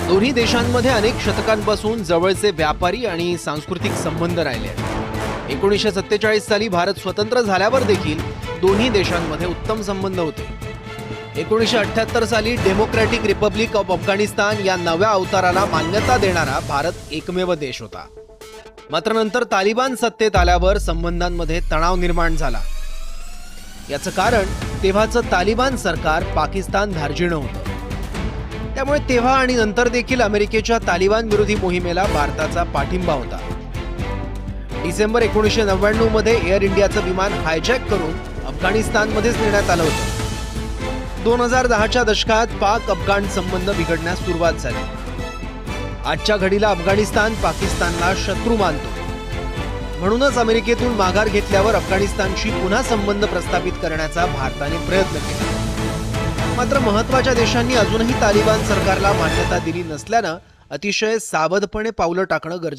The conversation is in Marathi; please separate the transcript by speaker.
Speaker 1: दोन्ही देशांमध्ये अनेक शतकांपासून जवळचे व्यापारी आणि सांस्कृतिक संबंध राहिले आहेत। 1947 साली भारत स्वतंत्र झाल्यावर देखील दोन्ही देशांमध्ये उत्तम संबंध होते। 1978 साली डेमोक्रॅटिक रिपब्लिक ऑफ अफगाणिस्तान या नव्या अवताराला मान्यता देणारा भारत एकमेव देश होता। मात्र नंतर तालिबान सत्तेत आल्यावर संबंधांमध्ये तणाव निर्माण झाला। याचं कारण तेव्हाचं तालिबान सरकार पाकिस्तान धार्जिणं होतं। त्यामुळे तेव्हा आणि नंतर देखील अमेरिकेच्या तालिबान विरोधी मोहिमेला भारताचा पाठिंबा होता। डिसेंबर 1999 मध्ये एअर इंडियाचं विमान हायजॅक करून अफगाणिस्तानमध्येच नेण्यात आलं होतं। 2010च्या दशकात पाक अफगाण संबंध बिघडण्यास सुरुवात झाली। आजच्या घडीला अफगाणिस्तान पाकिस्तानला शत्रू मानतो। म्हणूनच अमेरिकेतून माघार घेतल्यावर अफगाणिस्तानशी पुन्हा संबंध प्रस्थापित करण्याचा भारताने प्रयत्न केला। मात्र महत्त्वाच्या देशांनी अजूनही तालिबान सरकारला मान्यता दिली नसल्यानं अतिशय सावधपणे पावलं टाकणं गरजेचं